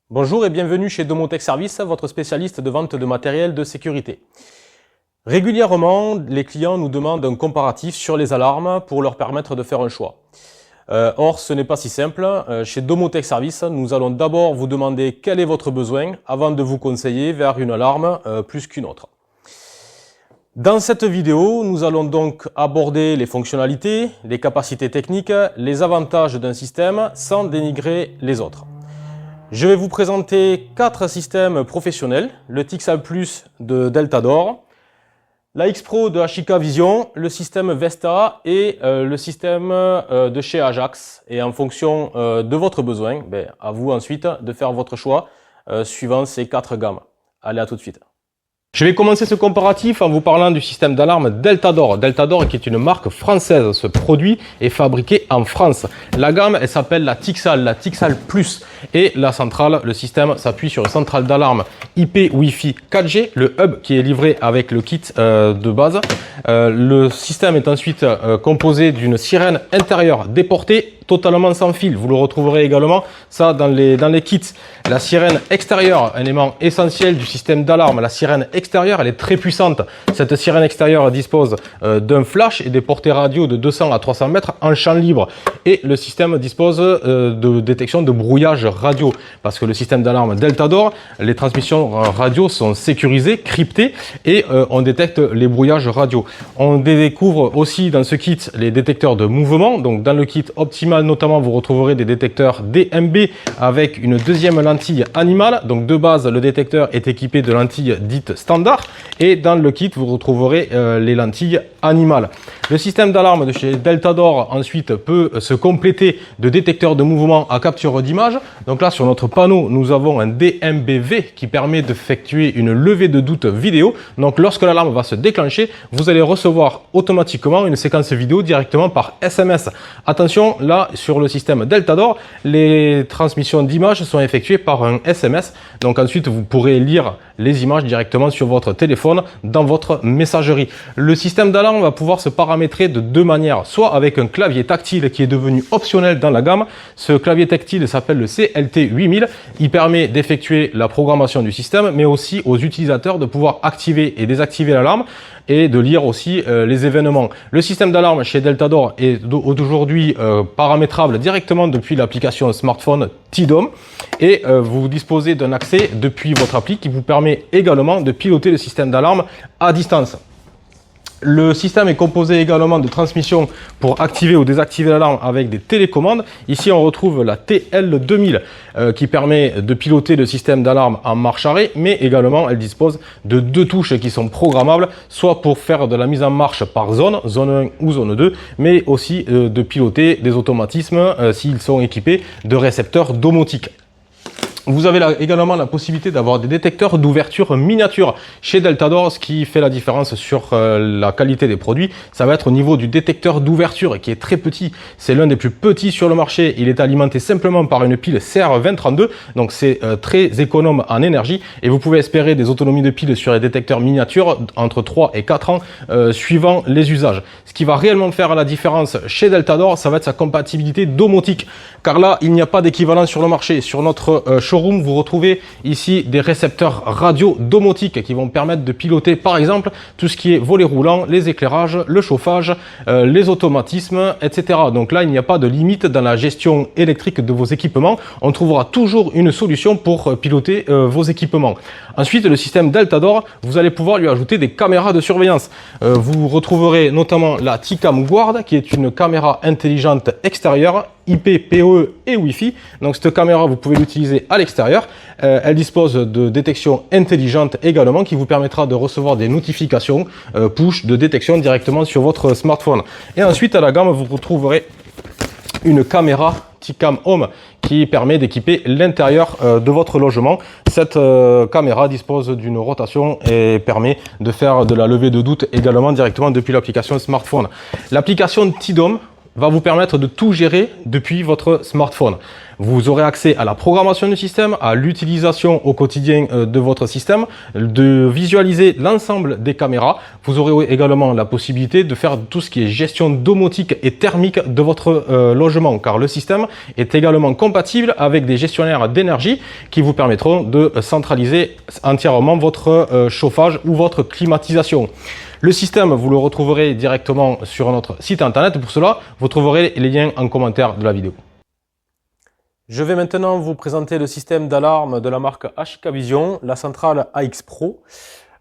Bonjour et bienvenue chez Domotech Service, votre spécialiste de vente de matériel de sécurité. Régulièrement, les clients nous demandent un comparatif sur les alarmes pour leur permettre de faire un choix. Or, ce n'est pas si simple. Chez Domotech Service, nous allons d'abord vous demander quel est votre besoin avant de vous conseiller vers une alarme plus qu'une autre. Dans cette vidéo, nous allons donc aborder les fonctionnalités, les capacités techniques, les avantages d'un système sans dénigrer les autres. Je vais vous présenter 4 systèmes professionnels, le Tixal Plus de Deltador, la X-Pro de HIK Vision, le système Vesta et le système de chez Ajax. Et en fonction de votre besoin, à vous ensuite de faire votre choix suivant ces 4 gammes. Allez, à tout de suite. Je vais commencer ce comparatif en vous parlant du système d'alarme Deltador. Deltador qui est une marque française. Ce produit est fabriqué en France. La gamme, elle s'appelle la Tixal Plus. Et la centrale, le système s'appuie sur une centrale d'alarme IP Wi-Fi 4G, le hub qui est livré avec le kit de base. Le système est ensuite composé d'une sirène intérieure déportée totalement sans fil. Vous le retrouverez également ça dans les kits. La sirène extérieure, un élément essentiel du système d'alarme. La sirène extérieure, elle est très puissante. Cette sirène extérieure dispose d'un flash et des portées radio de 200 à 300 mètres en champ libre. Et le système dispose de détection de brouillage radio. Parce que le système d'alarme Deltador, les transmissions radio sont sécurisées, cryptées et on détecte les brouillages radio. On découvre aussi dans ce kit les détecteurs de mouvement. Donc dans le kit optimal notamment, vous retrouverez des détecteurs DMB avec une deuxième lentille animale. Donc de base, le détecteur est équipé de lentilles dites standard et dans le kit, vous retrouverez les lentilles animales. Le système d'alarme de chez Deltador ensuite peut se compléter de détecteurs de mouvement à capture d'image. Donc là, sur notre panneau, nous avons un DMBV qui permet d'effectuer une levée de doute vidéo. Donc lorsque l'alarme va se déclencher, vous allez recevoir automatiquement une séquence vidéo directement par SMS. Attention, là, sur le système Deltador, les transmissions d'images sont effectuées par un SMS. Donc ensuite, vous pourrez lire les images directement sur votre téléphone dans votre messagerie. Le système d'alarme va pouvoir se paramétrer de deux manières, soit avec un clavier tactile qui est devenu optionnel dans la gamme. Ce clavier tactile s'appelle le CLT 8000. Il permet d'effectuer la programmation du système, mais aussi aux utilisateurs de pouvoir activer et désactiver l'alarme et de lire aussi les événements. Le système d'alarme chez Deltador est aujourd'hui paramétrable directement depuis l'application smartphone T-Dome et vous disposez d'un accès depuis votre appli qui vous permet également de piloter le système d'alarme à distance. Le système est composé également de transmissions pour activer ou désactiver l'alarme avec des télécommandes. Ici, on retrouve la TL2000 qui permet de piloter le système d'alarme en marche arrêt, mais également elle dispose de 2 touches qui sont programmables, soit pour faire de la mise en marche par zone 1 ou zone 2, mais aussi de piloter des automatismes s'ils sont équipés de récepteurs domotiques. Vous avez également la possibilité d'avoir des détecteurs d'ouverture miniature chez Deltador. Ce qui fait la différence sur la qualité des produits, ça va être au niveau du détecteur d'ouverture qui est très petit. C'est l'un des plus petits sur le marché. Il est alimenté simplement par une pile CR2032, donc c'est très économe en énergie et vous pouvez espérer des autonomies de pile sur les détecteurs miniatures entre 3 et 4 ans suivant les usages. Ce qui va réellement faire la différence chez Deltador, ça va être sa compatibilité domotique, car là, il n'y a pas d'équivalent sur le marché. Sur notre showroom, vous retrouvez ici des récepteurs radio domotiques qui vont permettre de piloter par exemple tout ce qui est volet roulant, les éclairages, le chauffage, les automatismes, etc. Donc là, il n'y a pas de limite dans la gestion électrique de vos équipements. On trouvera toujours une solution pour piloter vos équipements. Ensuite, le système Deltador, vous allez pouvoir lui ajouter des caméras de surveillance. Vous retrouverez notamment la T-Cam Guard qui est une caméra intelligente extérieure IP, PoE et Wi-Fi. Donc cette caméra, vous pouvez l'utiliser à l'extérieur. Elle dispose de détection intelligente également qui vous permettra de recevoir des notifications push de détection directement sur votre smartphone. Et ensuite, à la gamme, vous retrouverez une caméra T-Cam Home qui permet d'équiper l'intérieur de votre logement. Cette caméra dispose d'une rotation et permet de faire de la levée de doute également directement depuis l'application smartphone. L'application T-Dome va vous permettre de tout gérer depuis votre smartphone. Vous aurez accès à la programmation du système, à l'utilisation au quotidien de votre système, de visualiser l'ensemble des caméras. Vous aurez également la possibilité de faire tout ce qui est gestion domotique et thermique de votre logement, car le système est également compatible avec des gestionnaires d'énergie qui vous permettront de centraliser entièrement votre chauffage ou votre climatisation. Le système, vous le retrouverez directement sur notre site internet. Pour cela, vous trouverez les liens en commentaire de la vidéo. Je vais maintenant vous présenter le système d'alarme de la marque Ashika Vision, la centrale AX Pro.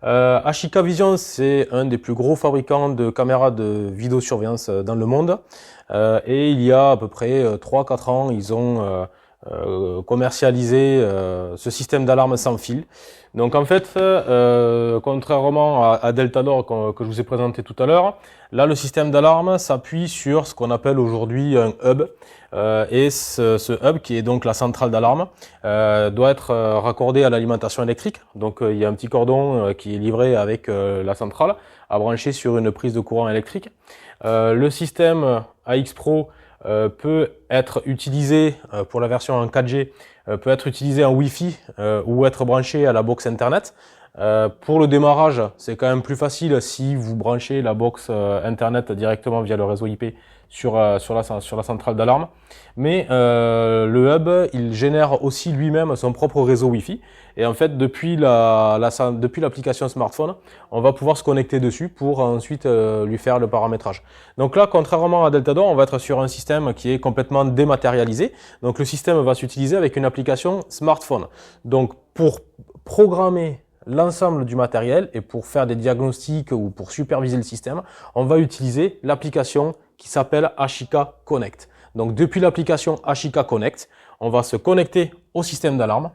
Ashika Vision, c'est un des plus gros fabricants de caméras de vidéosurveillance dans le monde. Et il y a à peu près 3-4 ans, ils ont commercialisé ce système d'alarme sans fil. Donc en fait, contrairement à Deltador que je vous ai présenté tout à l'heure, là le système d'alarme s'appuie sur ce qu'on appelle aujourd'hui un hub. Et ce hub, qui est donc la centrale d'alarme, doit être raccordé à l'alimentation électrique. Donc il y a un petit cordon qui est livré avec la centrale à brancher sur une prise de courant électrique. Le système AX Pro peut être utilisé pour la version en 4G, peut être utilisé en Wi-Fi ou être branché à la box Internet. Pour le démarrage, c'est quand même plus facile si vous branchez la box Internet directement via le réseau IP sur la centrale d'alarme. Mais le hub, il génère aussi lui-même son propre réseau Wi-Fi. Et en fait, depuis l'application smartphone, on va pouvoir se connecter dessus pour ensuite lui faire le paramétrage. Donc là, contrairement à Deltador, on va être sur un système qui est complètement dématérialisé. Donc le système va s'utiliser avec une application smartphone. Donc pour programmer l'ensemble du matériel et pour faire des diagnostics ou pour superviser le système, on va utiliser l'application qui s'appelle Ashika Connect. Donc depuis l'application Ashika Connect, on va se connecter au système d'alarme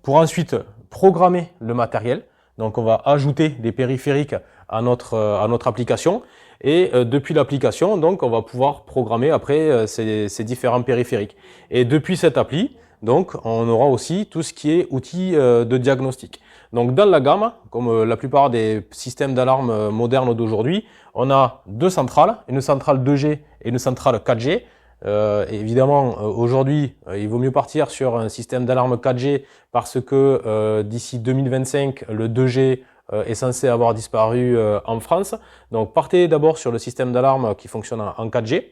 pour ensuite programmer le matériel. Donc on va ajouter des périphériques à notre application et depuis l'application, donc on va pouvoir programmer après ces différents périphériques. Et depuis cette appli, donc on aura aussi tout ce qui est outils de diagnostic. Donc dans la gamme, comme la plupart des systèmes d'alarme modernes d'aujourd'hui, on a deux centrales, une centrale 2G et une centrale 4G. Évidemment, aujourd'hui, il vaut mieux partir sur un système d'alarme 4G parce que d'ici 2025, le 2G est censé avoir disparu en France. Donc partez d'abord sur le système d'alarme qui fonctionne en 4G.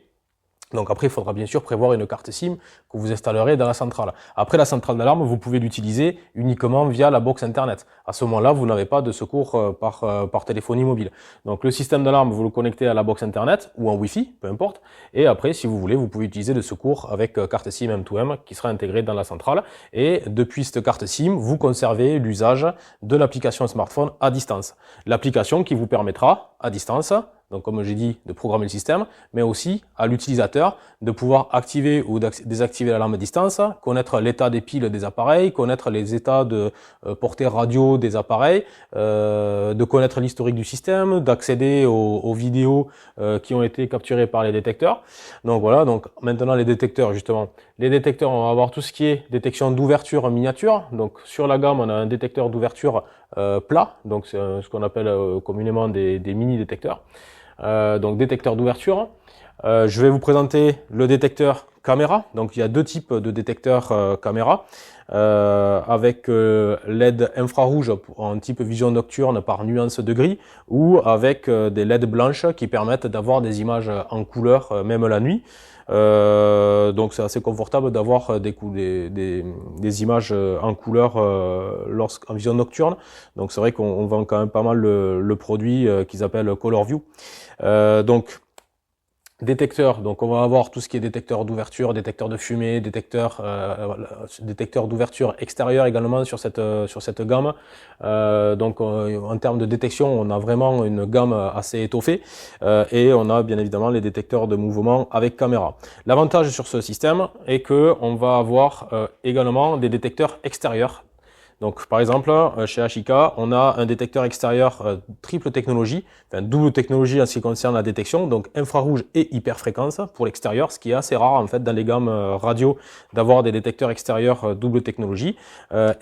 Donc après, il faudra bien sûr prévoir une carte SIM que vous installerez dans la centrale. Après, la centrale d'alarme, vous pouvez l'utiliser uniquement via la box Internet. À ce moment-là, vous n'avez pas de secours par téléphonie mobile. Donc le système d'alarme, vous le connectez à la box Internet ou en Wi-Fi, peu importe. Et après, si vous voulez, vous pouvez utiliser le secours avec carte SIM M2M qui sera intégrée dans la centrale. Et depuis cette carte SIM, vous conservez l'usage de l'application smartphone à distance. L'application qui vous permettra, à distance, donc comme j'ai dit, de programmer le système, mais aussi à l'utilisateur de pouvoir activer ou désactiver l'alarme à distance, connaître l'état des piles des appareils, connaître les états de portée radio des appareils, de connaître l'historique du système, d'accéder aux vidéos qui ont été capturées par les détecteurs. Donc voilà, donc maintenant les détecteurs justement. Les détecteurs, on va avoir tout ce qui est détection d'ouverture miniature. Donc sur la gamme, on a un détecteur d'ouverture plat, donc c'est ce qu'on appelle communément des mini-détecteurs. Donc détecteur d'ouverture. Je vais vous présenter le détecteur caméra. Donc il y a deux types de détecteurs caméra avec LED infrarouge en type vision nocturne par nuance de gris ou avec des LED blanches qui permettent d'avoir des images en couleur même la nuit. Donc c'est assez confortable d'avoir des images en couleur en vision nocturne. Donc c'est vrai qu'on vend quand même pas mal le produit qu'ils appellent ColorView. Donc détecteur, donc on va avoir tout ce qui est détecteur d'ouverture, détecteur de fumée, détecteur d'ouverture extérieure également sur cette gamme. Donc en termes de détection, on a vraiment une gamme assez étoffée et on a bien évidemment les détecteurs de mouvement avec caméra. L'avantage sur ce système est que on va avoir également des détecteurs extérieurs. Donc par exemple, chez Ashika, on a un détecteur extérieur triple technologie, enfin double technologie en ce qui concerne la détection, donc infrarouge et hyperfréquence pour l'extérieur, ce qui est assez rare en fait dans les gammes radio d'avoir des détecteurs extérieurs double technologie.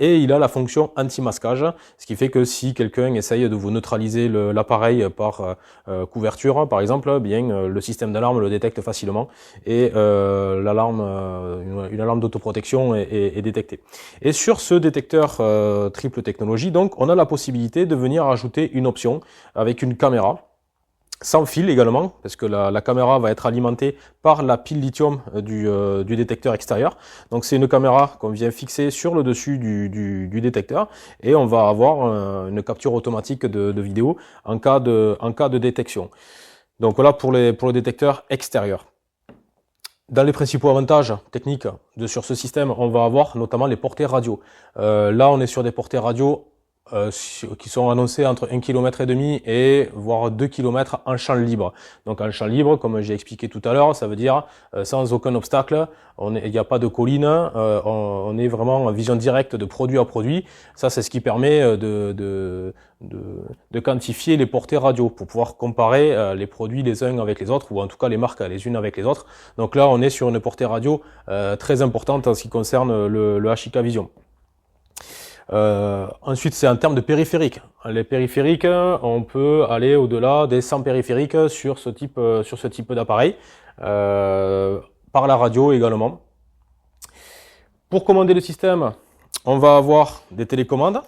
Et il a la fonction anti-masquage, ce qui fait que si quelqu'un essaye de vous neutraliser l'appareil par couverture, par exemple, bien le système d'alarme le détecte facilement et l'alarme, une alarme d'autoprotection est détectée. Et sur ce détecteur triple technologie, donc, on a la possibilité de venir ajouter une option avec une caméra sans fil également, parce que la caméra va être alimentée par la pile lithium du détecteur extérieur. Donc c'est une caméra qu'on vient fixer sur le dessus du détecteur et on va avoir une capture automatique de vidéo en cas de détection. Donc voilà pour le détecteur extérieur. Dans les principaux avantages techniques sur ce système, on va avoir notamment les portées radio. Là, on est sur des portées radio qui sont annoncées entre 1,5 km et voire 2 km en champ libre. Donc en champ libre, comme j'ai expliqué tout à l'heure, ça veut dire sans aucun obstacle, il n'y a pas de colline, on est vraiment en vision directe de produit à produit. Ça, c'est ce qui permet de quantifier les portées radio pour pouvoir comparer les produits les uns avec les autres, ou en tout cas les marques les unes avec les autres. Donc là, on est sur une portée radio très importante en ce qui concerne le Ashika Vision. Ensuite, c'est en termes de périphériques. Les périphériques, on peut aller au-delà des 100 périphériques sur ce type d'appareil, par la radio également. Pour commander le système, on va avoir des télécommandes.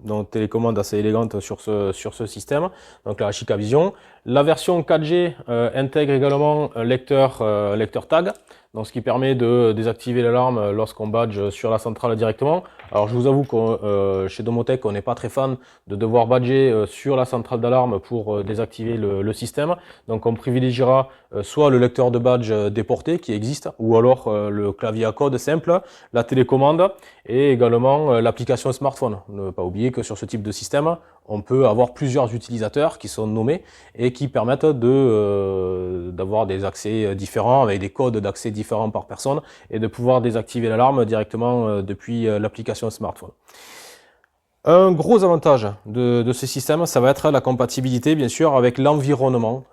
Donc télécommande assez élégante sur ce système, donc la Ashika Vision. La version 4G intègre également un lecteur tag, donc ce qui permet de désactiver l'alarme lorsqu'on badge sur la centrale directement. Alors je vous avoue que chez Domotech, on n'est pas très fan de devoir badger sur la centrale d'alarme pour désactiver le système. Donc on privilégiera soit le lecteur de badge déporté qui existe, ou alors le clavier à code simple, la télécommande et également l'application smartphone. Ne pas oublier que sur ce type de système, on peut avoir plusieurs utilisateurs qui sont nommés et qui permettent d'avoir des accès différents avec des codes d'accès différents par personne et de pouvoir désactiver l'alarme directement depuis l'application smartphone. Un gros avantage de ce système, ça va être la compatibilité bien sûr avec l'environnement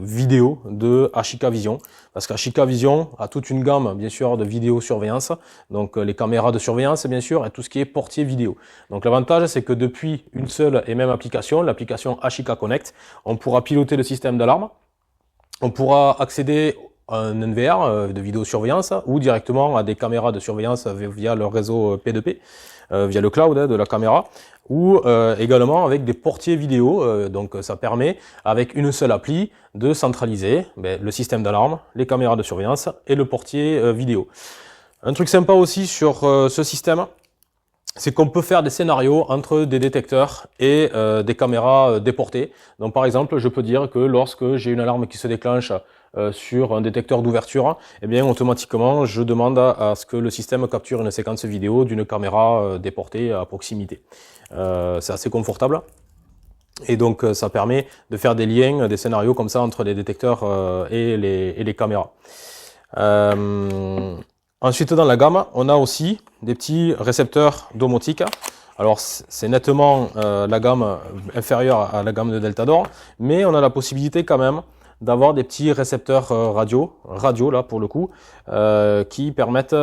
vidéo de Ashika Vision, parce qu'Ashika Vision a toute une gamme bien sûr de vidéosurveillance, donc les caméras de surveillance bien sûr et tout ce qui est portier vidéo. Donc l'avantage c'est que depuis une seule et même application, l'application Ashika Connect, on pourra piloter le système d'alarme, on pourra accéder à un NVR de vidéosurveillance ou directement à des caméras de surveillance via le réseau P2P. Via le cloud de la caméra, ou également avec des portiers vidéo. Donc ça permet, avec une seule appli, de centraliser le système d'alarme, les caméras de surveillance et le portier vidéo. Un truc sympa aussi sur ce système, c'est qu'on peut faire des scénarios entre des détecteurs et des caméras déportées. Donc par exemple, je peux dire que lorsque j'ai une alarme qui se déclenche sur un détecteur d'ouverture, eh bien automatiquement je demande à ce que le système capture une séquence vidéo d'une caméra déportée à proximité. C'est assez confortable et donc ça permet de faire des liens, des scénarios comme ça entre les détecteurs et les caméras. Ensuite dans la gamme, on a aussi des petits récepteurs domotiques. Alors c'est nettement la gamme inférieure à la gamme de Deltador, mais on a la possibilité quand même d'avoir des petits récepteurs radio là pour le coup, qui permettent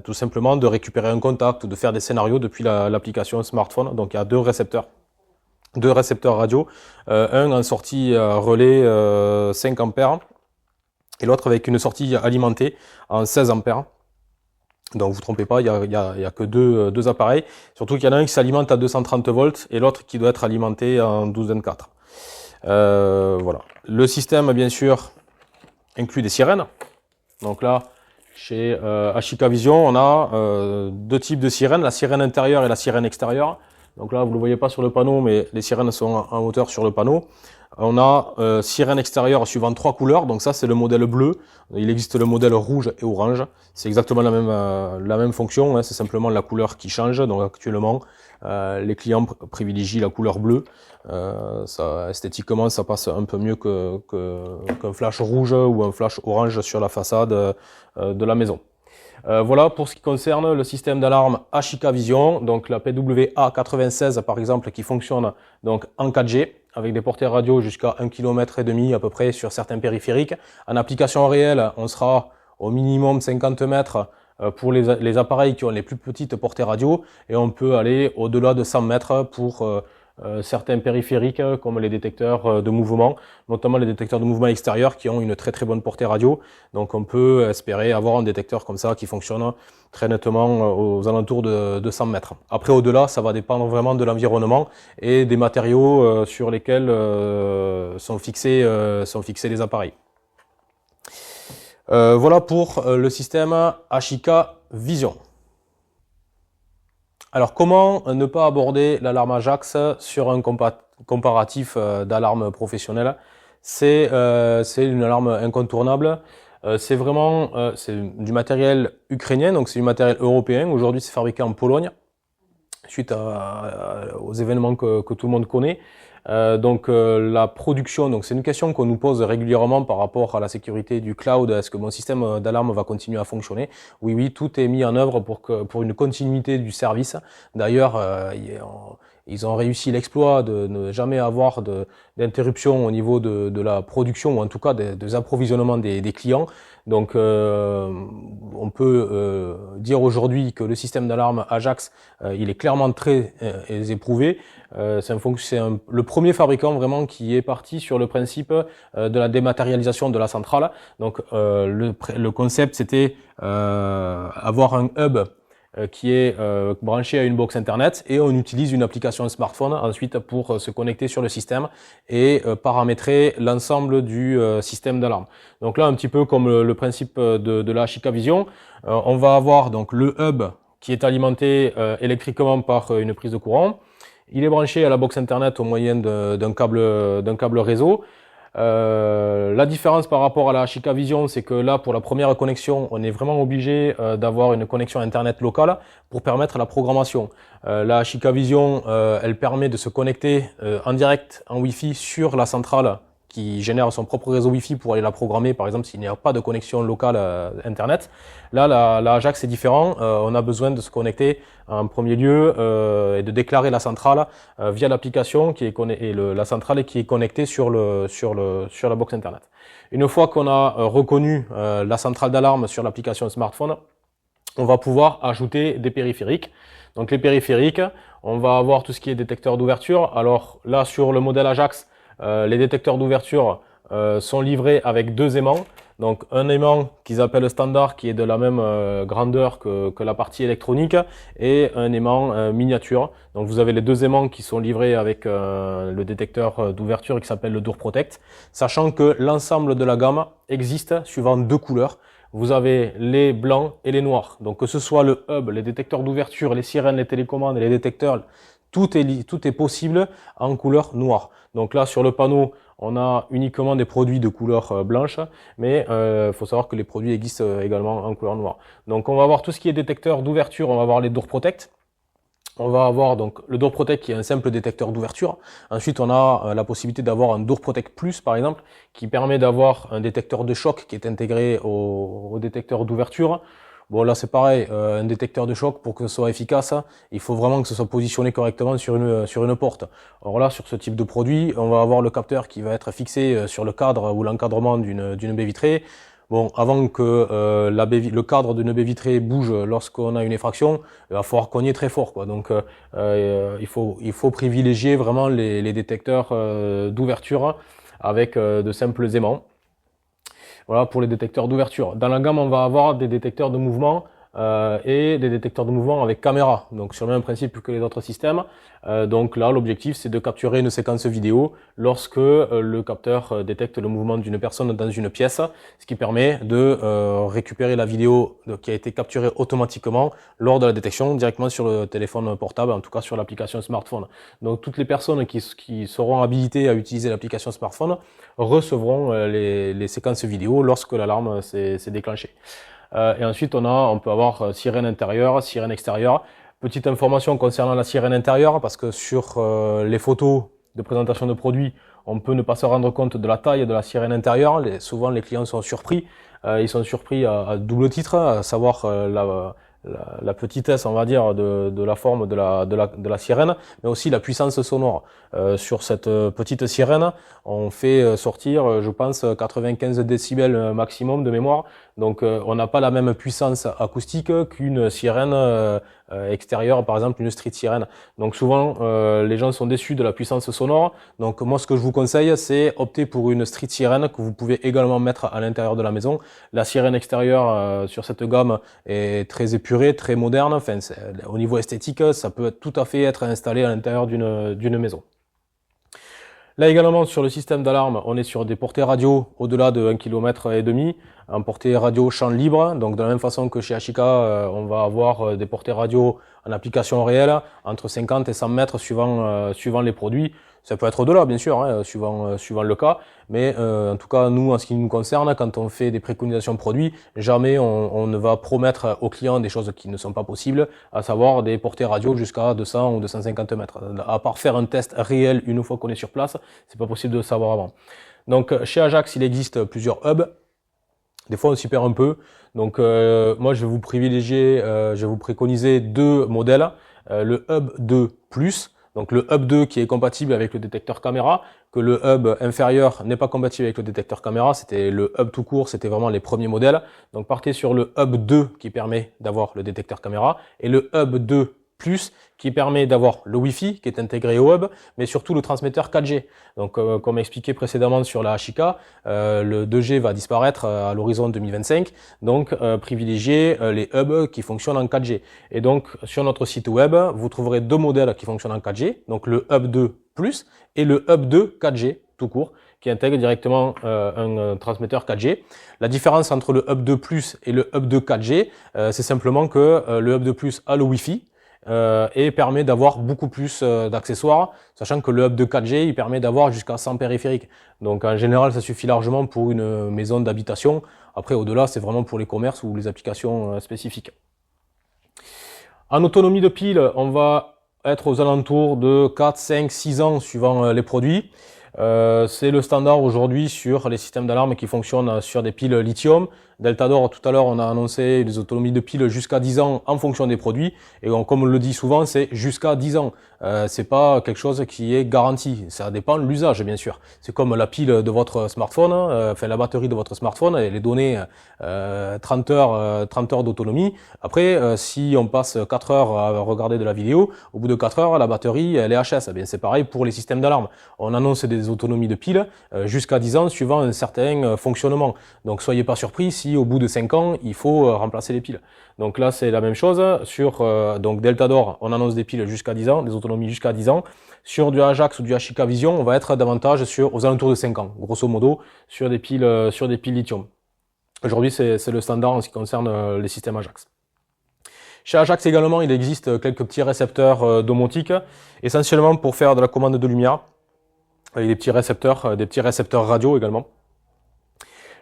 tout simplement de récupérer un contact ou de faire des scénarios depuis l'application smartphone. Donc il y a deux récepteurs radio, un en sortie relais 5 ampères et l'autre avec une sortie alimentée en 16 ampères. Donc vous trompez pas, il y a que deux appareils, surtout qu'il y en a un qui s'alimente à 230 volts et l'autre qui doit être alimenté en 1224. Voilà. Le système, bien sûr, inclut des sirènes. Donc là, chez Ashika Vision, on a deux types de sirènes, la sirène intérieure et la sirène extérieure. Donc là, vous ne le voyez pas sur le panneau, mais les sirènes sont en hauteur sur le panneau. On a sirène extérieure suivant 3 couleurs, donc ça c'est le modèle bleu. Il existe le modèle rouge et orange. C'est exactement la même fonction, hein, c'est simplement la couleur qui change. Donc actuellement, les clients privilégient la couleur bleue. Esthétiquement, ça passe un peu mieux qu'un flash rouge ou un flash orange sur la façade de la maison. Voilà pour ce qui concerne le système d'alarme Ashika Vision, donc la PWA96 par exemple qui fonctionne donc en 4G avec des portées radio jusqu'à 1,5 km à peu près sur certains périphériques. En application réelle, on sera au minimum 50 mètres pour les appareils qui ont les plus petites portées radio et on peut aller au-delà de 100 mètres pour certains périphériques comme les détecteurs de mouvement, notamment les détecteurs de mouvement extérieur qui ont une très très bonne portée radio. Donc on peut espérer avoir un détecteur comme ça qui fonctionne très nettement aux alentours de 100 mètres. Après au-delà, ça va dépendre vraiment de l'environnement et des matériaux sur lesquels sont fixés les appareils. Voilà pour le système Ashika Vision. Alors, comment ne pas aborder l'alarme Ajax sur un comparatif d'alarme professionnelle? C'est une alarme incontournable. C'est vraiment du matériel ukrainien, donc c'est du matériel européen. Aujourd'hui, c'est fabriqué en Pologne, suite aux événements que tout le monde connaît. La production, donc c'est une question qu'on nous pose régulièrement par rapport à la sécurité du cloud. Est-ce que mon système d'alarme va continuer à fonctionner? Oui, tout est mis en œuvre pour une continuité du service. D'ailleurs, ils ont réussi l'exploit de ne jamais avoir d'interruption au niveau de la production ou en tout cas des approvisionnements des clients. Donc, on peut dire aujourd'hui que le système d'alarme Ajax, il est clairement très éprouvé. C'est le premier fabricant vraiment qui est parti sur le principe de la dématérialisation de la centrale. Donc, le concept, c'était avoir un hub qui est branché à une box internet et on utilise une application smartphone ensuite pour se connecter sur le système et paramétrer l'ensemble du système d'alarme. Donc là, un petit peu comme le principe de la Ashika Vision, on va avoir donc le hub qui est alimenté électriquement par une prise de courant. Il est branché à la box internet au moyen d'un câble réseau. La différence par rapport à la Ashika Vision, c'est que là, pour la première connexion, on est vraiment obligé d'avoir une connexion internet locale pour permettre la programmation. La Ashika Vision, elle permet de se connecter en direct en Wi-Fi sur la centrale qui génère son propre réseau Wi-Fi pour aller la programmer, par exemple s'il n'y a pas de connexion locale internet. Là, la Ajax c'est différent. On a besoin de se connecter en premier lieu et de déclarer la centrale via l'application qui est la centrale qui est connectée sur la box internet. Une fois qu'on a reconnu la centrale d'alarme sur l'application smartphone, on va pouvoir ajouter des périphériques. Donc les périphériques, on va avoir tout ce qui est détecteur d'ouverture. Alors là, sur le modèle Ajax, les détecteurs d'ouverture sont livrés avec deux aimants. Donc un aimant qu'ils appellent standard qui est de la même grandeur que la partie électronique et un aimant miniature. Donc vous avez les deux aimants qui sont livrés avec le détecteur d'ouverture qui s'appelle le Door Protect. Sachant que l'ensemble de la gamme existe suivant deux couleurs. Vous avez les blancs et les noirs. Donc que ce soit le hub, les détecteurs d'ouverture, les sirènes, les télécommandes et les détecteurs, tout est possible en couleur noire. Donc là, sur le panneau, on a uniquement des produits de couleur blanche, mais faut savoir que les produits existent également en couleur noire. Donc on va avoir tout ce qui est détecteur d'ouverture, on va avoir les Door Protect. On va avoir donc le Door Protect qui est un simple détecteur d'ouverture. Ensuite, on a la possibilité d'avoir un Door Protect Plus, par exemple, qui permet d'avoir un détecteur de choc qui est intégré au détecteur d'ouverture. Bon, là, c'est pareil, un détecteur de choc, pour que ce soit efficace, il faut vraiment que ce soit positionné correctement sur une porte. Alors là, sur ce type de produit, on va avoir le capteur qui va être fixé sur le cadre ou l'encadrement d'une baie vitrée. Bon, avant que le cadre d'une baie vitrée bouge lorsqu'on a une effraction, il va falloir cogner très fort, quoi. Donc, il faut privilégier vraiment les détecteurs d'ouverture avec de simples aimants. Voilà pour les détecteurs d'ouverture. Dans la gamme, on va avoir des détecteurs de mouvement et des détecteurs de mouvement avec caméra. Donc sur le même principe que les autres systèmes. Donc là, l'objectif, c'est de capturer une séquence vidéo lorsque le capteur détecte le mouvement d'une personne dans une pièce, ce qui permet de récupérer la vidéo qui a été capturée automatiquement lors de la détection directement sur le téléphone portable, en tout cas sur l'application smartphone. Donc toutes les personnes qui seront habilitées à utiliser l'application smartphone recevront les séquences vidéo lorsque l'alarme s'est déclenchée. Et ensuite, on peut avoir sirène intérieure, sirène extérieure. Petite information concernant la sirène intérieure, parce que sur les photos de présentation de produits, on peut ne pas se rendre compte de la taille de la sirène intérieure. Souvent, les clients sont surpris ils sont surpris à double titre, à savoir la petitesse, on va dire, de la forme de la sirène, mais aussi la puissance sonore. Sur cette petite sirène, on fait sortir, je pense, 95 décibels maximum de mémoire. Donc, on n'a pas la même puissance acoustique qu'une sirène extérieure, par exemple une street sirène. Donc, souvent, les gens sont déçus de la puissance sonore. Donc, moi, ce que je vous conseille, c'est opter pour une street sirène que vous pouvez également mettre à l'intérieur de la maison. La sirène extérieure sur cette gamme est très épurée, très moderne. Enfin, au niveau esthétique, ça peut tout à fait être installé à l'intérieur d'une maison. Là également, sur le système d'alarme, on est sur des portées radio au-delà de 1,5 km, en portée radio champ libre. Donc de la même façon que chez Ashika, on va avoir des portées radio en application réelle entre 50 et 100 mètres suivant les produits. Ça peut être au-delà, bien sûr, hein, suivant le cas. Mais en tout cas, nous, en ce qui nous concerne, quand on fait des préconisations produits, jamais on ne va promettre aux clients des choses qui ne sont pas possibles, à savoir des portées radio jusqu'à 200 ou 250 mètres. À part faire un test réel une fois qu'on est sur place, c'est pas possible de le savoir avant. Donc, chez Ajax, il existe plusieurs hubs. Des fois, on s'y perd un peu. Donc, moi, je vais vous privilégier, je vais vous préconiser deux modèles. Le Hub 2 Plus. Donc le Hub 2 qui est compatible avec le détecteur caméra, que le Hub inférieur n'est pas compatible avec le détecteur caméra, c'était le Hub tout court, c'était vraiment les premiers modèles. Donc partez sur le Hub 2 qui permet d'avoir le détecteur caméra et le Hub 2 Plus qui permet d'avoir le Wi-Fi qui est intégré au hub, mais surtout le transmetteur 4G. Donc comme expliqué précédemment sur la Ashika, le 2G va disparaître à l'horizon 2025, donc privilégiez les hubs qui fonctionnent en 4G. Et donc sur notre site web, vous trouverez deux modèles qui fonctionnent en 4G, donc le Hub 2 Plus et le Hub 2 4G tout court, qui intègre directement un transmetteur 4G. La différence entre le Hub 2 Plus et le Hub 2 4G, c'est simplement que le Hub 2 Plus a le Wi-Fi, et permet d'avoir beaucoup plus d'accessoires, sachant que le Hub de 4G, il permet d'avoir jusqu'à 100 périphériques. Donc en général, ça suffit largement pour une maison d'habitation. Après, au-delà, c'est vraiment pour les commerces ou les applications spécifiques. En autonomie de pile, on va être aux alentours de 4, 5, 6 ans suivant les produits. C'est le standard aujourd'hui sur les systèmes d'alarme qui fonctionnent sur des piles lithium. Deltador, tout à l'heure, on a annoncé des autonomies de piles jusqu'à 10 ans en fonction des produits. Et comme on le dit souvent, c'est jusqu'à 10 ans. C'est pas quelque chose qui est garanti. Ça dépend de l'usage, bien sûr. C'est comme la pile de votre smartphone, enfin la batterie de votre smartphone, elle est donnée 30 heures d'autonomie. Après, si on passe 4 heures à regarder de la vidéo, au bout de 4 heures, la batterie, elle est HS. Eh bien, c'est pareil pour les systèmes d'alarme. On annonce des autonomies de piles jusqu'à 10 ans suivant un certain fonctionnement. Donc, soyez pas surpris si au bout de 5 ans, il faut remplacer les piles. Donc là, c'est la même chose. Sur donc Deltador, on annonce des piles jusqu'à 10 ans, des autonomies jusqu'à 10 ans. Sur du Ajax ou du Ashika Vision, on va être davantage aux alentours de 5 ans, grosso modo, sur des piles lithium. Aujourd'hui, c'est le standard en ce qui concerne les systèmes Ajax. Chez Ajax également, il existe quelques petits récepteurs domotiques, essentiellement pour faire de la commande de lumière, avec des petits récepteurs radio également.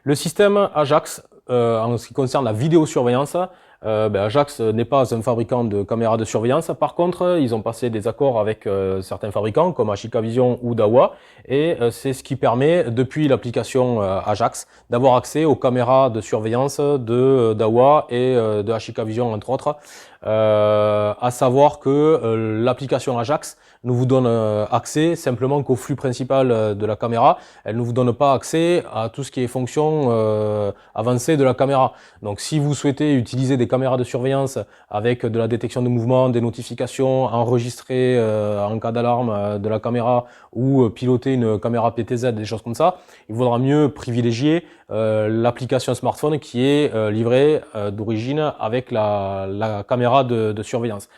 Le système Ajax, en ce qui concerne la vidéosurveillance, Ajax n'est pas un fabricant de caméras de surveillance. Par contre, ils ont passé des accords avec certains fabricants comme Ashika Vision ou Dahua, et c'est ce qui permet, depuis l'application Ajax, d'avoir accès aux caméras de surveillance de Dahua et de Ashika Vision entre autres. À savoir que l'application Ajax ne vous donne accès simplement qu'au flux principal de la caméra. Elle ne vous donne pas accès à tout ce qui est fonction avancée de la caméra. Donc si vous souhaitez utiliser des caméras de surveillance avec de la détection de mouvement, des notifications, enregistrer en cas d'alarme de la caméra ou piloter une caméra PTZ, des choses comme ça, il vaudra mieux privilégier l'application smartphone qui est livrée d'origine avec la caméra de surveillance.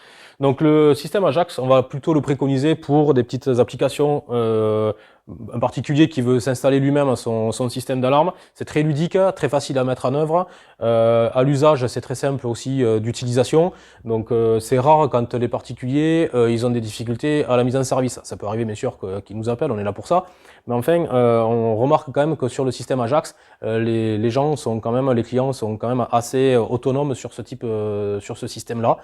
Donc le système Ajax, on va plutôt le préconiser pour des petites applications, un particulier qui veut s'installer lui-même son système d'alarme. C'est très ludique, très facile à mettre en œuvre. À l'usage, c'est très simple aussi d'utilisation. Donc c'est rare quand les particuliers ils ont des difficultés à la mise en service. Ça peut arriver bien sûr qu'ils nous appellent, on est là pour ça. Mais enfin, on remarque quand même que sur le système Ajax, les clients sont quand même assez autonomes sur ce système-là.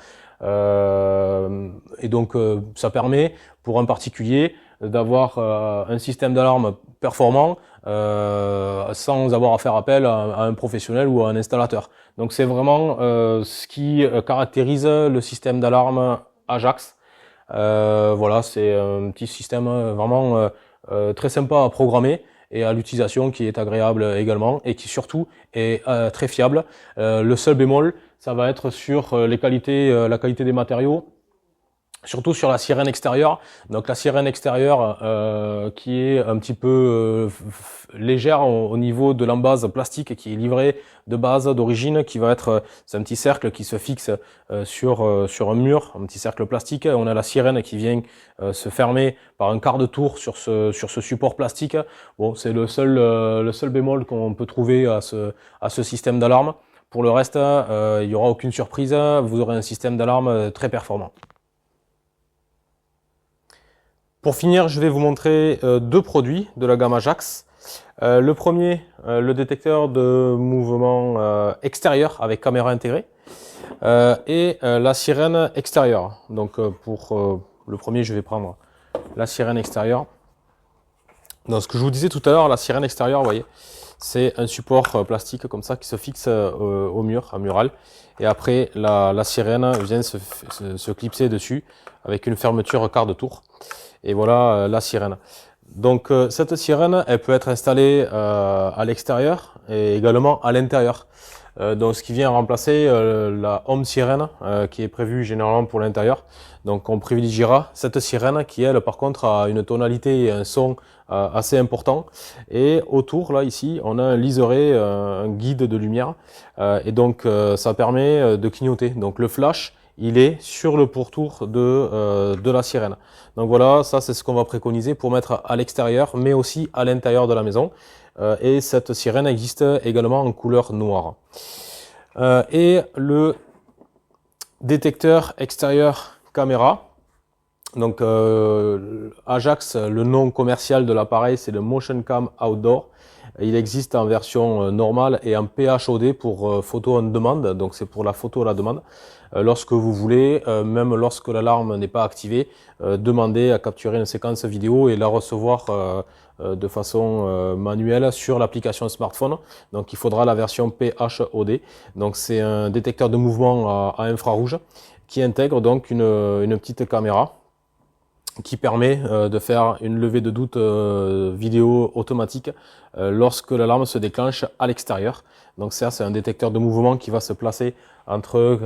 Et donc ça permet pour un particulier d'avoir un système d'alarme performant sans avoir à faire appel à un professionnel ou à un installateur. Donc c'est vraiment ce qui caractérise le système d'alarme Ajax. Voilà, c'est un petit système vraiment très sympa à programmer et à l'utilisation qui est agréable également et qui surtout est très fiable. Le seul bémol, ça va être sur la qualité des matériaux, surtout sur la sirène extérieure. Donc la sirène extérieure qui est un petit peu légère au niveau de l'embase plastique qui est livrée de base d'origine, qui va être, c'est un petit cercle qui se fixe sur un mur, un petit cercle plastique. On a la sirène qui vient se fermer par un quart de tour sur ce support plastique. Bon, c'est le seul bémol qu'on peut trouver à ce système d'alarme. Pour le reste, il n'y aura aucune surprise, vous aurez un système d'alarme très performant. Pour finir, je vais vous montrer deux produits de la gamme Ajax. Le premier, le détecteur de mouvement extérieur avec caméra intégrée et la sirène extérieure. Donc pour le premier, je vais prendre la sirène extérieure. Donc ce que je vous disais tout à l'heure, la sirène extérieure, vous voyez, c'est un support plastique comme ça qui se fixe au mur, à mural. Et après, la sirène vient se clipser dessus avec une fermeture quart de tour. Et voilà la sirène. Donc cette sirène, elle peut être installée à l'extérieur et également à l'intérieur. Donc ce qui vient remplacer la home sirène qui est prévue généralement pour l'intérieur. Donc on privilégiera cette sirène qui elle par contre a une tonalité et un son assez important. Et autour là ici on a un liseré, un guide de lumière et donc ça permet de clignoter. Donc le flash il est sur le pourtour de la sirène. Donc voilà, ça c'est ce qu'on va préconiser pour mettre à l'extérieur mais aussi à l'intérieur de la maison. Et cette sirène existe également en couleur noire. Et le détecteur extérieur caméra. Donc Ajax, le nom commercial de l'appareil c'est le Motion Cam Outdoor. Il existe en version normale et en PHOD pour photo on demande, donc c'est pour la photo à la demande. Lorsque vous voulez, même lorsque l'alarme n'est pas activée, demandez à capturer une séquence vidéo et la recevoir de façon manuelle sur l'application smartphone. Donc il faudra la version PHOD. Donc c'est un détecteur de mouvement à infrarouge qui intègre donc une petite caméra qui permet de faire une levée de doute vidéo automatique lorsque l'alarme se déclenche à l'extérieur. Donc ça, c'est un détecteur de mouvement qui va se placer entre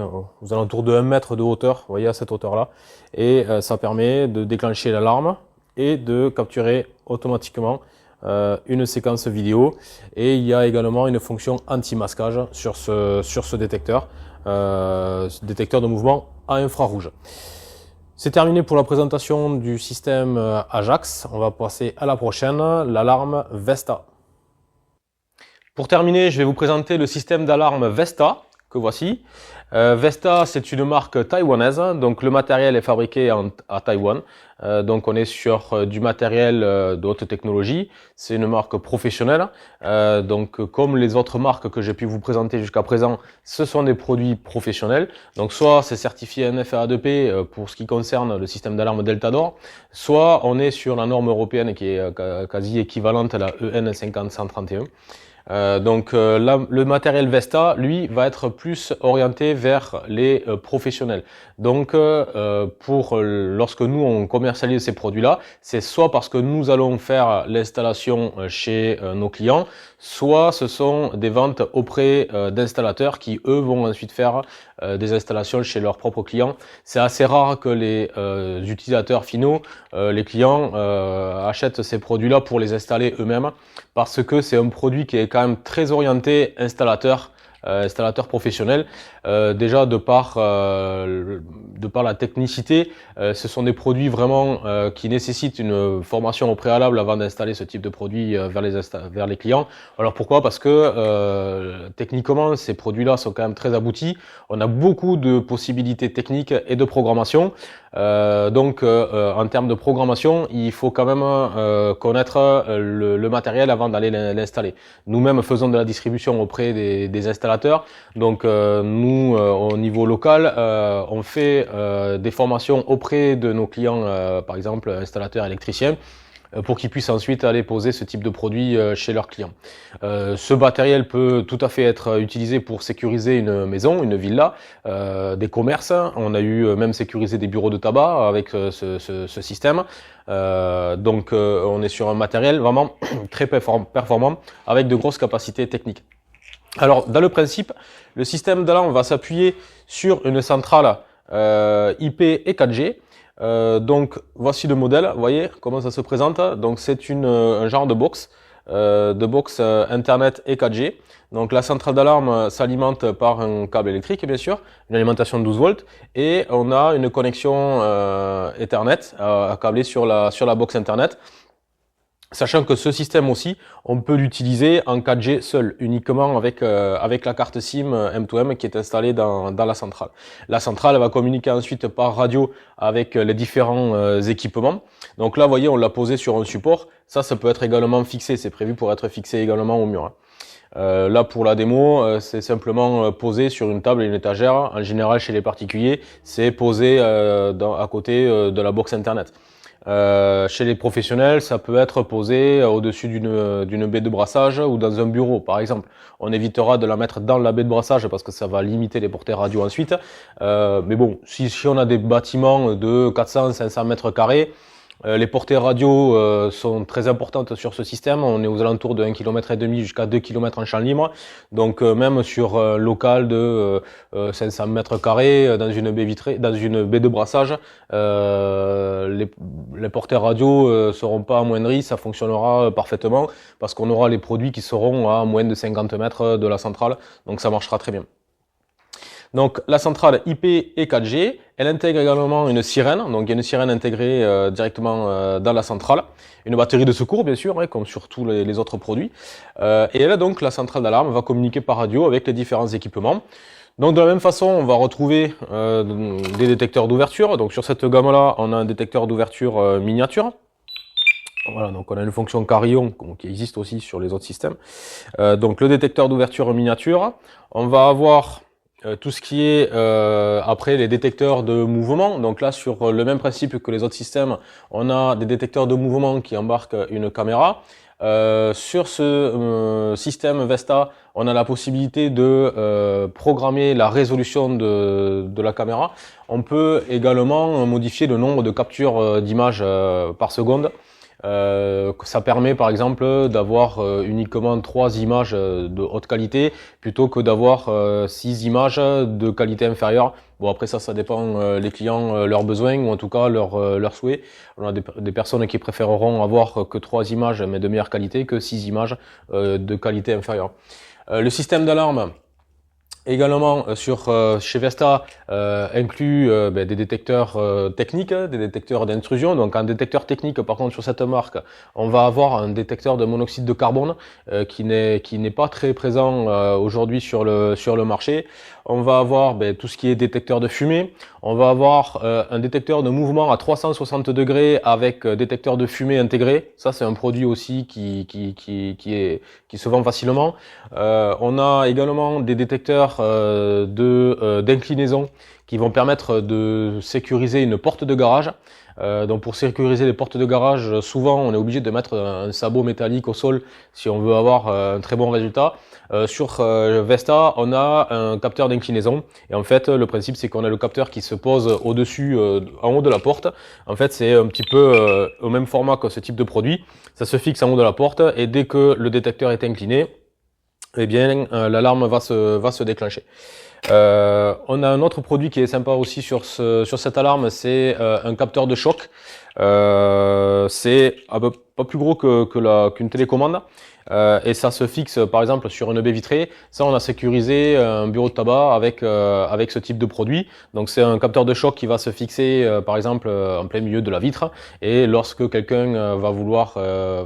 aux alentours de 1 mètre de hauteur, vous voyez à cette hauteur-là, et ça permet de déclencher l'alarme et de capturer automatiquement une séquence vidéo. Et il y a également une fonction anti-masquage sur ce détecteur de mouvement à infrarouge. C'est terminé pour la présentation du système Ajax. On va passer à la prochaine, l'alarme Vesta. Pour terminer, je vais vous présenter le système d'alarme Vesta que voici. Vesta, c'est une marque taïwanaise, donc le matériel est fabriqué à Taïwan. Donc on est sur du matériel de haute technologie. C'est une marque professionnelle. Donc comme les autres marques que j'ai pu vous présenter jusqu'à présent, ce sont des produits professionnels. Donc soit c'est certifié NFPA2P pour ce qui concerne le système d'alarme Deltador, soit on est sur la norme européenne qui est quasi équivalente à la EN 50131. Le matériel Vesta, lui, va être plus orienté vers les professionnels. Donc, lorsque nous on commercialise ces produits-là, c'est soit parce que nous allons faire l'installation chez nos clients, soit ce sont des ventes auprès d'installateurs qui, eux, vont ensuite faire des installations chez leurs propres clients. C'est assez rare que les utilisateurs finaux, les clients, achètent ces produits-là pour les installer eux-mêmes, parce que c'est un produit qui est quand même très orienté installateur professionnel. Déjà de par la technicité, ce sont des produits vraiment qui nécessitent une formation au préalable avant d'installer ce type de produit vers les clients. Alors pourquoi? Parce que techniquement ces produits-là sont quand même très aboutis. On a beaucoup de possibilités techniques et de programmation. En termes de programmation, il faut quand même connaître le matériel avant d'aller l'installer. Nous-mêmes faisons de la distribution auprès des installateurs. Donc nous, au niveau local, on fait des formations auprès de nos clients, par exemple installateurs électriciens, pour qu'ils puissent ensuite aller poser ce type de produit chez leurs clients. Ce matériel peut tout à fait être utilisé pour sécuriser une maison, une villa, des commerces. On a eu même sécurisé des bureaux de tabac avec ce système. Donc on est sur un matériel vraiment très performant avec de grosses capacités techniques. Alors dans le principe, le système d'alarme va s'appuyer sur une centrale IP et 4G. Donc voici le modèle, vous voyez comment ça se présente. Donc c'est un genre de box Internet et 4G. Donc la centrale d'alarme s'alimente par un câble électrique bien sûr, une alimentation de 12 volts, et on a une connexion Ethernet câblée sur la box Internet. Sachant que ce système aussi, on peut l'utiliser en 4G seul, uniquement avec la carte SIM M2M qui est installée dans la centrale. La centrale va communiquer ensuite par radio avec les différents équipements. Donc là, vous voyez, on l'a posé sur un support. Ça peut être également fixé. C'est prévu pour être fixé également au mur. Là, pour la démo, c'est simplement posé sur une table et une étagère. En général, chez les particuliers, c'est posé à côté de la box Internet. Chez les professionnels, ça peut être posé au-dessus d'une baie de brassage ou dans un bureau, par exemple. On évitera de la mettre dans la baie de brassage parce que ça va limiter les portées radio ensuite. Mais bon, si on a des bâtiments de 400-500 mètres carrés, les portées radio sont très importantes sur ce système. On est aux alentours de 1,5 km jusqu'à 2 km en champ libre. Donc même sur un local de 500 mètres carrés dans une baie vitrée, dans une baie de brassage, les portées radio seront pas amoindries, ça fonctionnera parfaitement parce qu'on aura les produits qui seront à moins de 50 mètres de la centrale. Donc ça marchera très bien. Donc la centrale IP et 4G, elle intègre également une sirène, donc il y a une sirène intégrée directement dans la centrale, une batterie de secours bien sûr, comme sur tous les autres produits, et là donc la centrale d'alarme va communiquer par radio avec les différents équipements. Donc de la même façon, on va retrouver des détecteurs d'ouverture. Donc sur cette gamme-là, on a un détecteur d'ouverture miniature. Voilà, donc on a une fonction carillon qui existe aussi sur les autres systèmes. Donc le détecteur d'ouverture miniature, on va avoir tout ce qui est après les détecteurs de mouvement. Donc là, sur le même principe que les autres systèmes, on a des détecteurs de mouvement qui embarquent une caméra. Sur ce système Vesta, on a la possibilité de programmer la résolution de la caméra. On peut également modifier le nombre de captures d'images par seconde. Ça permet par exemple d'avoir uniquement 3 images de haute qualité plutôt que d'avoir 6 images de qualité inférieure. Bon, après ça dépend les clients, leurs besoins ou en tout cas leurs souhaits. On a des personnes qui préféreront avoir que 3 images mais de meilleure qualité que 6 images de qualité inférieure. Le système d'alarme également chez Vesta inclut des détecteurs techniques, des détecteurs d'intrusion. Donc en détecteur technique, par contre sur cette marque, on va avoir un détecteur de monoxyde de carbone qui n'est pas très présent aujourd'hui sur le marché. On va avoir tout ce qui est détecteur de fumée. On va avoir un détecteur de mouvement à 360 degrés avec détecteur de fumée intégré. Ça c'est un produit aussi qui se vend facilement. On a également des détecteurs d'inclinaison qui vont permettre de sécuriser une porte de garage. Donc pour sécuriser les portes de garage, souvent on est obligé de mettre un sabot métallique au sol si on veut avoir un très bon résultat. Sur Vesta, on a un capteur d'inclinaison et en fait le principe c'est qu'on a le capteur qui se pose au-dessus, en haut de la porte. En fait c'est un petit peu au même format que ce type de produit. Ça se fixe en haut de la porte et dès que le détecteur est incliné, eh bien l'alarme va se déclencher. On a un autre produit qui est sympa aussi sur cette alarme, c'est un capteur de choc. C'est pas plus gros qu'une télécommande et ça se fixe par exemple sur une baie vitrée. Ça, on a sécurisé un bureau de tabac avec ce type de produit. Donc c'est un capteur de choc qui va se fixer par exemple en plein milieu de la vitre, et lorsque quelqu'un va vouloir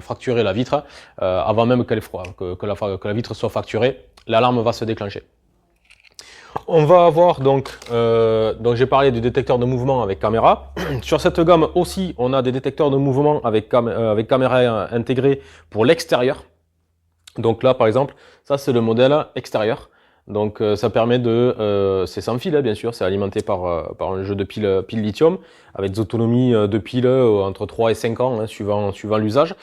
fracturer la vitre, avant même que la vitre soit fracturée, l'alarme va se déclencher. On va avoir donc j'ai parlé du détecteur de mouvement avec caméra. Sur cette gamme aussi, on a des détecteurs de mouvement avec caméra intégrée pour l'extérieur. Donc là, par exemple, ça c'est le modèle extérieur. Donc ça permet de, c'est sans fil bien sûr, c'est alimenté par un jeu de piles lithium avec des autonomies de piles entre 3 et 5 ans suivant l'usage.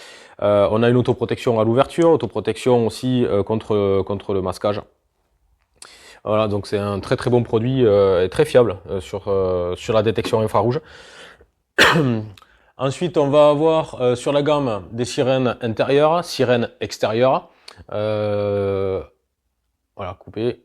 On a une autoprotection à l'ouverture, autoprotection aussi contre le masquage. Voilà, donc c'est un très très bon produit et très fiable sur la détection infrarouge. Ensuite, on va avoir sur la gamme des sirènes intérieures, sirènes extérieures. Voilà, coupé.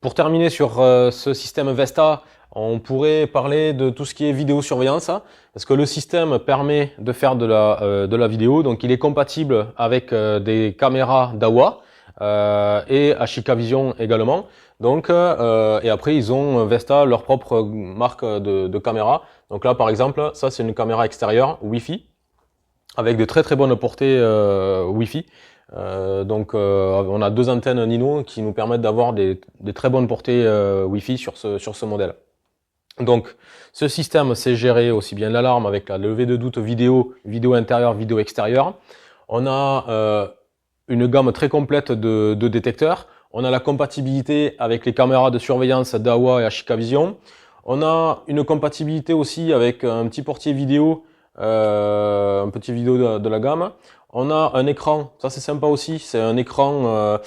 Pour terminer sur ce système Vesta, on pourrait parler de tout ce qui est vidéosurveillance, parce que le système permet de faire de la vidéo, donc il est compatible avec des caméras Dahua et Ashika Vision également. Donc et après ils ont Vesta leur propre marque de caméra. Donc là par exemple, ça c'est une caméra extérieure Wi-Fi avec de très très bonnes portées Wi-Fi. Donc on a 2 antennes Nino qui nous permettent d'avoir des très bonnes portées Wi-Fi sur ce modèle. Donc ce système sait gérer aussi bien l'alarme avec la levée de doute vidéo intérieure, vidéo extérieure. On a une gamme très complète de détecteurs. On a la compatibilité avec les caméras de surveillance Dahua et Ashika Vision. On a une compatibilité aussi avec un petit portier vidéo, un petit vidéo de la gamme. On a un écran, ça c'est sympa aussi, c'est un écran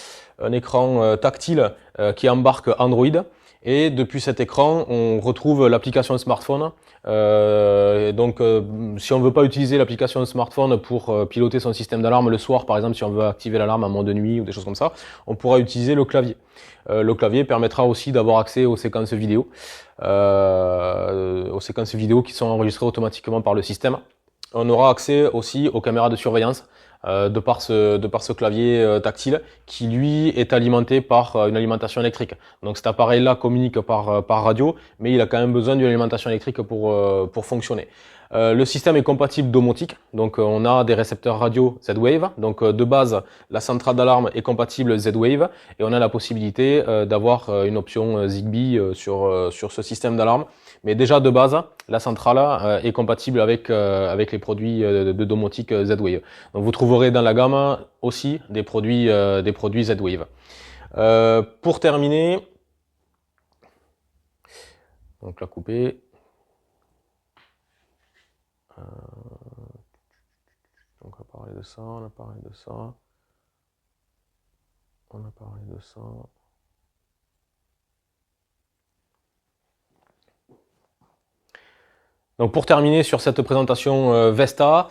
tactile qui embarque Android. Et depuis cet écran, on retrouve l'application smartphone. Donc, si on ne veut pas utiliser l'application smartphone pour piloter son système d'alarme le soir, par exemple, si on veut activer l'alarme en mode de nuit ou des choses comme ça, on pourra utiliser le clavier. Le clavier permettra aussi d'avoir accès aux séquences vidéo, qui sont enregistrées automatiquement par le système. On aura accès aussi aux caméras de surveillance de par ce clavier tactile qui lui est alimenté par une alimentation électrique. Donc cet appareil là communique par radio, mais il a quand même besoin d'une alimentation électrique pour fonctionner. Le système est compatible domotique, donc on a des récepteurs radio Z-Wave, donc de base la centrale d'alarme est compatible Z-Wave et on a la possibilité d'avoir une option Zigbee sur ce système d'alarme. Mais déjà de base, la centrale est compatible avec les produits de domotique Z-Wave. Donc vous trouverez dans la gamme aussi des produits Z-Wave. Pour terminer, donc la couper. Donc on a parlé de ça, on a parlé de ça, on a parlé de ça. Donc pour terminer sur cette présentation Vesta,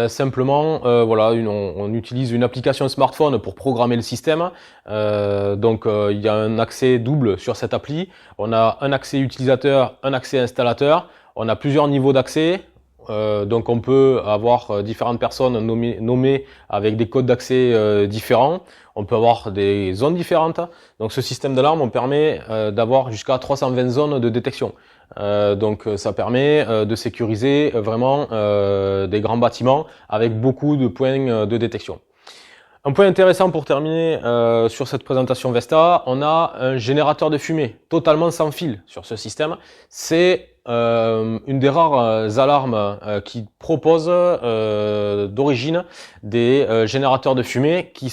simplement voilà, on utilise une application smartphone pour programmer le système. Donc il y a un accès double sur cette appli. On a un accès utilisateur, un accès installateur. On a plusieurs niveaux d'accès. Donc on peut avoir différentes personnes nommées avec des codes d'accès différents. On peut avoir des zones différentes. Donc ce système d'alarme, on permet d'avoir jusqu'à 320 zones de détection. Donc ça permet de sécuriser vraiment des grands bâtiments avec beaucoup de points de détection. Un point intéressant pour terminer sur cette présentation Vesta, on a un générateur de fumée totalement sans fil sur ce système. C'est une des rares alarmes qui propose d'origine des générateurs de fumée qui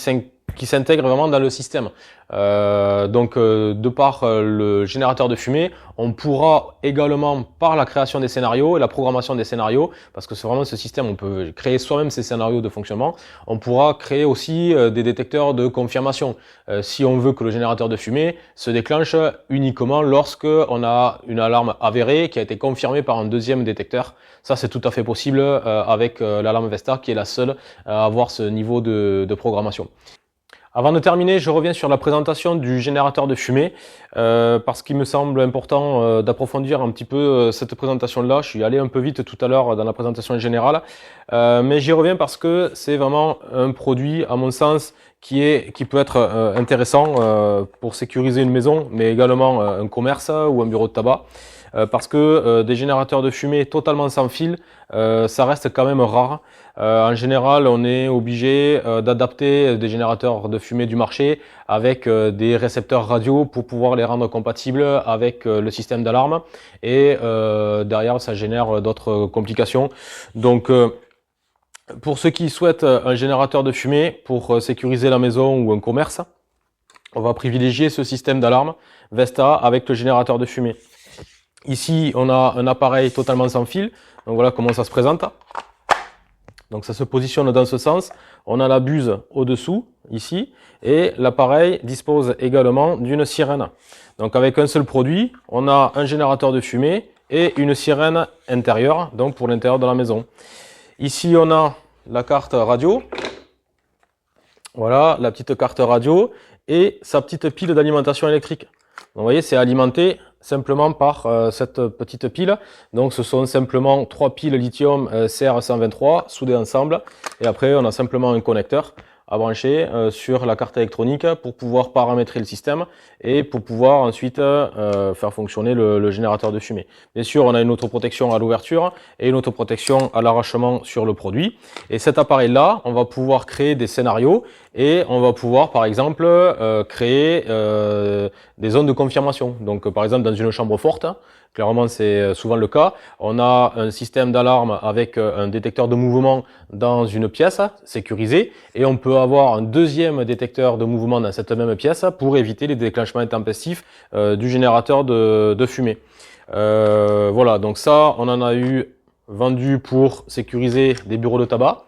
s'intègrent vraiment dans le système. Donc de par le générateur de fumée, on pourra également par la création des scénarios et la programmation des scénarios, parce que c'est vraiment ce système, on peut créer soi-même ces scénarios de fonctionnement, on pourra créer aussi des détecteurs de confirmation. Si on veut que le générateur de fumée se déclenche uniquement lorsque on a une alarme avérée qui a été confirmée par un deuxième détecteur. Ça c'est tout à fait possible avec l'alarme Vesta qui est la seule à avoir ce niveau de programmation. Avant de terminer, je reviens sur la présentation du générateur de fumée parce qu'il me semble important d'approfondir un petit peu cette présentation-là. Je suis allé un peu vite tout à l'heure dans la présentation générale, mais j'y reviens parce que c'est vraiment un produit, à mon sens, qui peut être intéressant pour sécuriser une maison, mais également un commerce ou un bureau de tabac. parce que des générateurs de fumée totalement sans fil, ça reste quand même rare. En général, on est obligé d'adapter des générateurs de fumée du marché avec des récepteurs radio pour pouvoir les rendre compatibles avec le système d'alarme, et derrière ça génère d'autres complications. Donc pour ceux qui souhaitent un générateur de fumée pour sécuriser la maison ou un commerce, on va privilégier ce système d'alarme Vesta avec le générateur de fumée. Ici, on a un appareil totalement sans fil. Donc voilà comment ça se présente. Donc ça se positionne dans ce sens. On a la buse au-dessous, ici, et l'appareil dispose également d'une sirène. Donc avec un seul produit, on a un générateur de fumée et une sirène intérieure, donc pour l'intérieur de la maison. Ici, on a la carte radio. Voilà, la petite carte radio et sa petite pile d'alimentation électrique. Donc, vous voyez, c'est alimenté simplement par cette petite pile. Donc, ce sont simplement 3 piles lithium CR123 soudées ensemble. Et après, on a simplement un connecteur à brancher sur la carte électronique pour pouvoir paramétrer le système et pour pouvoir ensuite faire fonctionner le générateur de fumée. Bien sûr, on a une autoprotection à l'ouverture et une autoprotection à l'arrachement sur le produit. Et cet appareil-là, on va pouvoir créer des scénarios et on va pouvoir, par exemple, créer des zones de confirmation. Donc, par exemple, dans une chambre forte, clairement, c'est souvent le cas. On a un système d'alarme avec un détecteur de mouvement dans une pièce sécurisée et on peut avoir un deuxième détecteur de mouvement dans cette même pièce pour éviter les déclenchements intempestifs du générateur de fumée. Voilà, donc ça, on en a eu vendu pour sécuriser des bureaux de tabac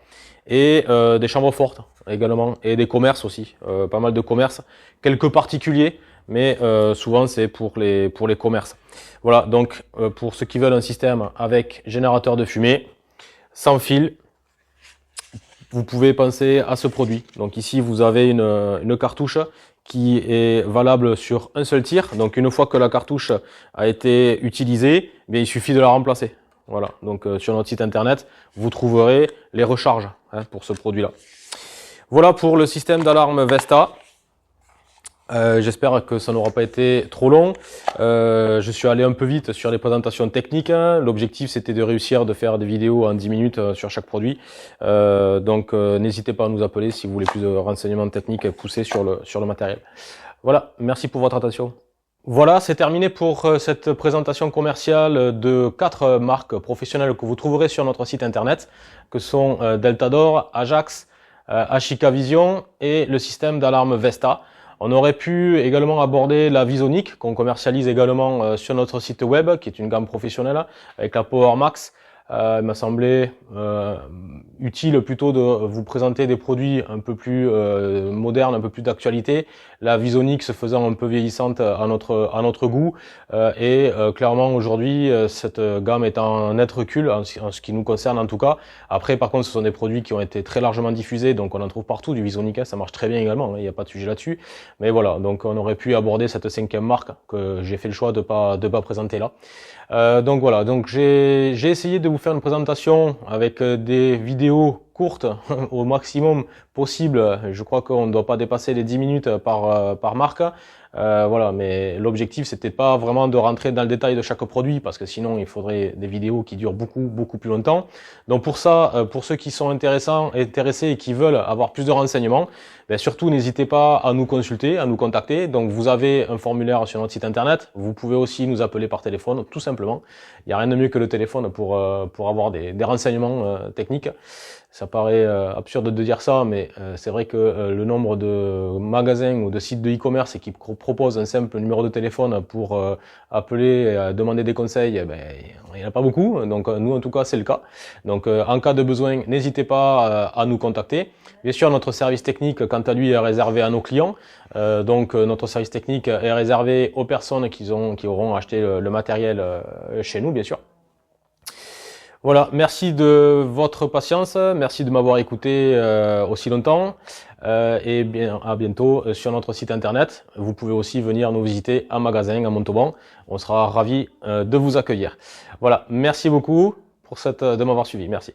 et des chambres fortes également et des commerces aussi, pas mal de commerces, quelques particuliers, mais souvent c'est pour les commerces. Voilà, donc pour ceux qui veulent un système avec générateur de fumée, sans fil, vous pouvez penser à ce produit. Donc ici vous avez une cartouche qui est valable sur un seul tir. Donc une fois que la cartouche a été utilisée, eh bien, il suffit de la remplacer. Voilà, donc sur notre site internet, vous trouverez les recharges pour ce produit-là. Voilà pour le système d'alarme Vesta. J'espère que ça n'aura pas été trop long. Je suis allé un peu vite sur les présentations techniques. L'objectif, c'était de réussir de faire des vidéos en 10 minutes sur chaque produit. Donc, n'hésitez pas à nous appeler si vous voulez plus de renseignements techniques poussés sur le matériel. Voilà, merci pour votre attention. Voilà, c'est terminé pour cette présentation commerciale de 4 marques professionnelles que vous trouverez sur notre site internet, que sont Deltador, Ajax, Ashika Vision et le système d'alarme Vesta. On aurait pu également aborder la Visonic qu'on commercialise également sur notre site web, qui est une gamme professionnelle avec la Power Max. Il m'a semblé utile plutôt de vous présenter des produits un peu plus modernes, un peu plus d'actualité. La Visonic se faisant un peu vieillissante à notre goût et clairement aujourd'hui cette gamme est en net recul en ce qui nous concerne en tout cas. Après par contre ce sont des produits qui ont été très largement diffusés, donc on en trouve partout du Visonic, ça marche très bien également, il n'y a pas de sujet là-dessus. Mais voilà, donc on aurait pu aborder cette 5e marque que j'ai fait le choix de pas présenter là. Donc voilà, donc j'ai essayé de vous faire une présentation avec des vidéos courtes au maximum possible. Je crois qu'on ne doit pas dépasser les 10 minutes par marque. Voilà, mais l'objectif c'était pas vraiment de rentrer dans le détail de chaque produit parce que sinon il faudrait des vidéos qui durent beaucoup plus longtemps. Donc pour ça, pour ceux qui sont intéressés et qui veulent avoir plus de renseignements, surtout n'hésitez pas à nous consulter, à nous contacter. Donc vous avez un formulaire sur notre site internet. Vous pouvez aussi nous appeler par téléphone, tout simplement. Il n'y a rien de mieux que le téléphone pour avoir des renseignements techniques. Ça paraît absurde de dire ça, mais c'est vrai que le nombre de magasins ou de sites de e-commerce qui proposent un simple numéro de téléphone pour appeler et demander des conseils, il n'y en a pas beaucoup. Donc nous en tout cas c'est le cas. Donc en cas de besoin, n'hésitez pas à nous contacter. Bien sûr notre service technique quant à lui est réservé à nos clients. Donc notre service technique est réservé aux personnes qui auront acheté le matériel chez nous bien sûr. Voilà, merci de votre patience, merci de m'avoir écouté aussi longtemps et bien à bientôt sur notre site internet. Vous pouvez aussi venir nous visiter en magasin à Montauban, on sera ravis de vous accueillir. Voilà, merci beaucoup de m'avoir suivi, merci.